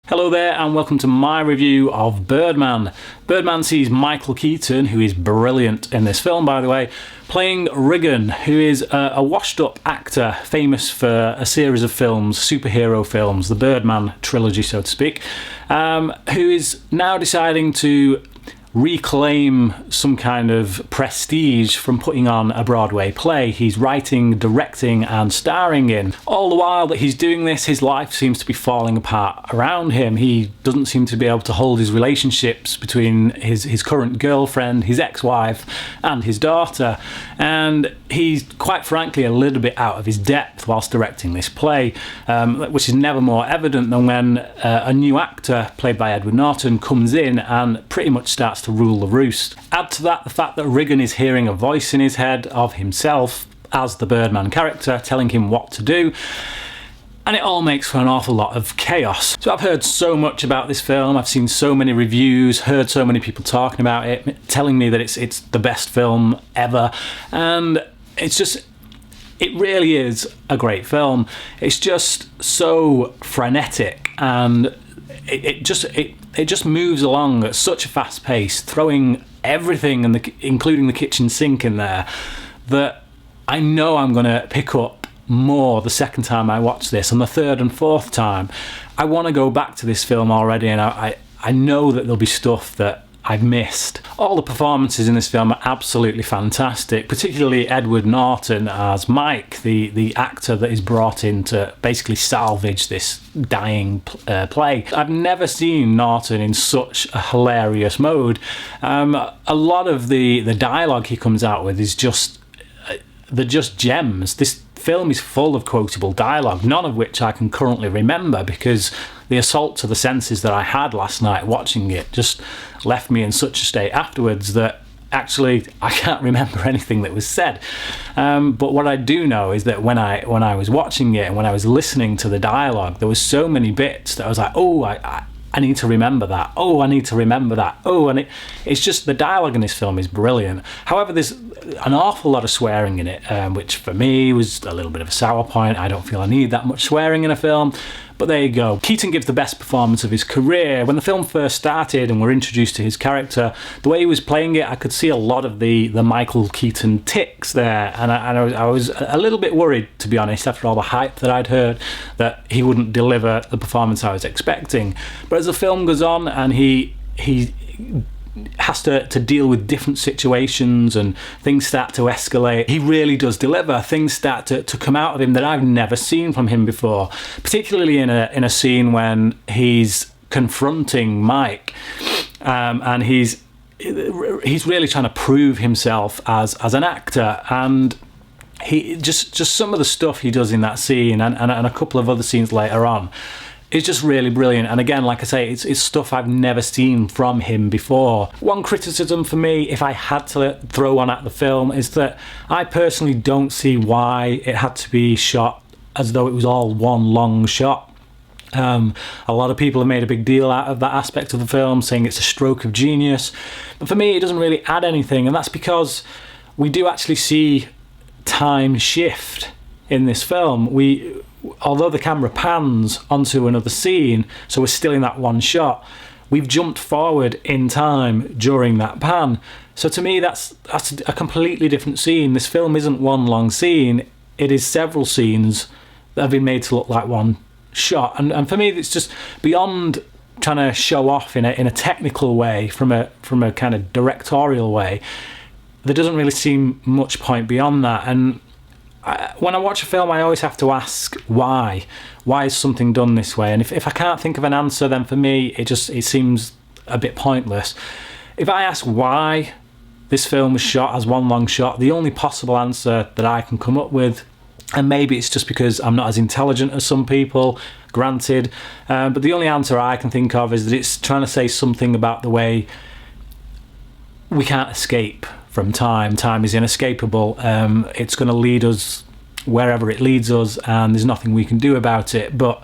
Hello there and welcome to my review of Birdman. Birdman sees Michael Keaton, who is brilliant in this film by the way, playing Regan, who is a washed up actor famous for a series of films, superhero films, the Birdman trilogy so to speak, who is now deciding to reclaim some kind of prestige from putting on a Broadway play. He's writing, directing and starring in. All the while that he's doing this, his life seems to be falling apart around him. He doesn't seem to be able to hold his relationships between his current girlfriend, his ex-wife and his daughter, and he's quite frankly a little bit out of his depth whilst directing this play, which is never more evident than when a new actor played by Edward Norton comes in and pretty much starts to rule the roost. Add to that the fact that Regan is hearing a voice in his head of himself as the Birdman character telling him what to do, and it all makes for an awful lot of chaos. So I've heard so much about this film, I've seen so many reviews, heard so many people talking about it, telling me that it's the best film ever, and it really is a great film. It's just so frenetic and it just moves along at such a fast pace, throwing everything, including the kitchen sink in there, that I know I'm going to pick up more the second time I watch this, and the third and fourth time. I want to go back to this film already, and I know that there'll be stuff that I've missed. All the performances in this film are absolutely fantastic, particularly Edward Norton as Mike, the actor that is brought in to basically salvage this dying play. I've never seen Norton in such a hilarious mode. A lot of the dialogue he comes out with is just gems. This film is full of quotable dialogue, none of which I can currently remember because the assault to the senses that I had last night watching it just left me in such a state afterwards that actually I can't remember anything that was said. But what I do know is that when I was watching it and when I was listening to the dialogue, there was so many bits that I was like, oh, I need to remember that. Oh, I need to remember that. Oh, and it's just the dialogue in this film is brilliant. However, there's an awful lot of swearing in it, which for me was a little bit of a sour point. I don't feel I need that much swearing in a film. But there you go. Keaton gives the best performance of his career. When the film first started and we're introduced to his character, the way he was playing it, I could see a lot of the Michael Keaton tics there, and I was a little bit worried, to be honest, after all the hype that I'd heard, that he wouldn't deliver the performance I was expecting. But as the film goes on and he has to deal with different situations and things start to escalate, he really does deliver. Things start to come out of him that I've never seen from him before, particularly in a scene when he's confronting Mike, and he's really trying to prove himself as an actor, and he just some of the stuff he does in that scene and a couple of other scenes later on, it's just really brilliant. And again, like I say, it's stuff I've never seen from him before. One criticism for me, if I had to throw one at the film, is that I personally don't see why it had to be shot as though it was all one long shot. A lot of people have made a big deal out of that aspect of the film, saying it's a stroke of genius. But for me, it doesn't really add anything, and that's because we do actually see time shift in this film. Although the camera pans onto another scene, so we're still in that one shot, we've jumped forward in time during that pan. So to me, that's a completely different scene. This film isn't one long scene, it is several scenes that have been made to look like one shot. And for me, it's just beyond trying to show off in a technical way, from a kind of directorial way. There doesn't really seem much point beyond that. And when I watch a film, I always have to ask why. Why is something done this way? And if I can't think of an answer, then for me, it seems a bit pointless. If I ask why this film was shot as one long shot, the only possible answer that I can come up with, and maybe it's just because I'm not as intelligent as some people, granted, but the only answer I can think of is that it's trying to say something about the way we can't escape from time. Time is inescapable. It's going to lead us wherever it leads us, and there's nothing we can do about it. But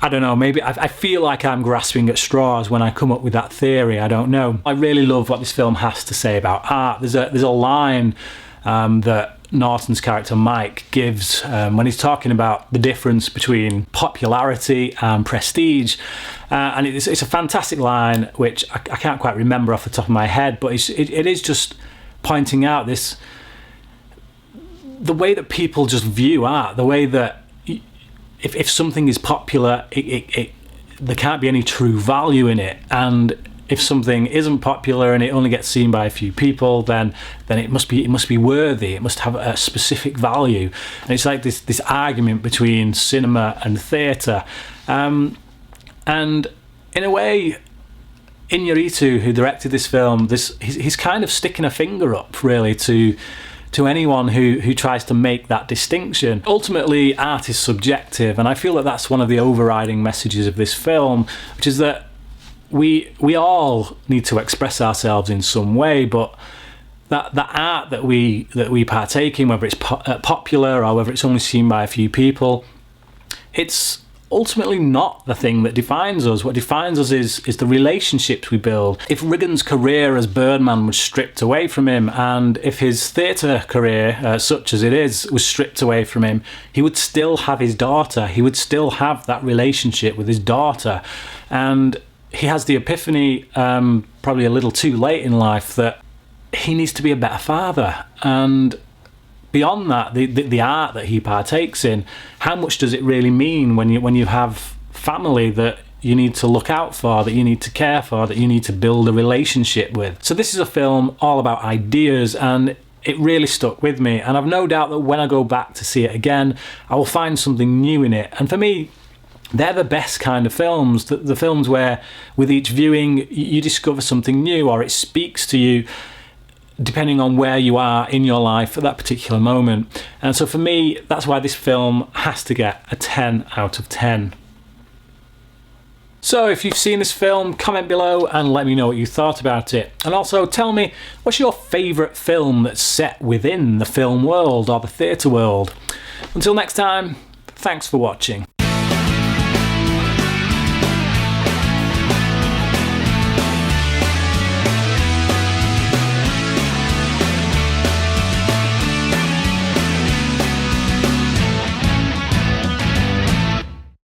I don't know, maybe I feel like I'm grasping at straws when I come up with that theory. I don't know. I really love what this film has to say about art. There's a line that Norton's character Mike gives when he's talking about the difference between popularity and prestige. And it's a fantastic line, which I can't quite remember off the top of my head, but it is just pointing out the way that people just view art, the way that if something is popular, there can't be any true value in it, and if something isn't popular and it only gets seen by a few people, then it must be worthy. It must have a specific value. And it's like this argument between cinema and theatre. And in a way, Iñárritu, who directed this film, he's kind of sticking a finger up really to anyone who tries to make that distinction. Ultimately, art is subjective, and I feel that that's one of the overriding messages of this film, which is that we all need to express ourselves in some way, but that art that we partake in, whether it's popular or whether it's only seen by a few people, it's ultimately not the thing that defines us. What defines us is the relationships we build. If Riggins' career as Birdman was stripped away from him, and if his theatre career, such as it is, was stripped away from him, he would still have his daughter. He would still have that relationship with his daughter. And he has the epiphany, probably a little too late in life, that he needs to be a better father. And beyond that, the art that he partakes in, how much does it really mean when you have family that you need to look out for, that you need to care for, that you need to build a relationship with? So this is a film all about ideas, and it really stuck with me. And I've no doubt that when I go back to see it again, I will find something new in it. And for me, they're the best kind of films, the films where with each viewing you discover something new, or it speaks to you depending on where you are in your life at that particular moment. And so for me, that's why this film has to get a 10 out of 10. So if you've seen this film, comment below and let me know what you thought about it. And also tell me, what's your favourite film that's set within the film world or the theatre world? Until next time, thanks for watching.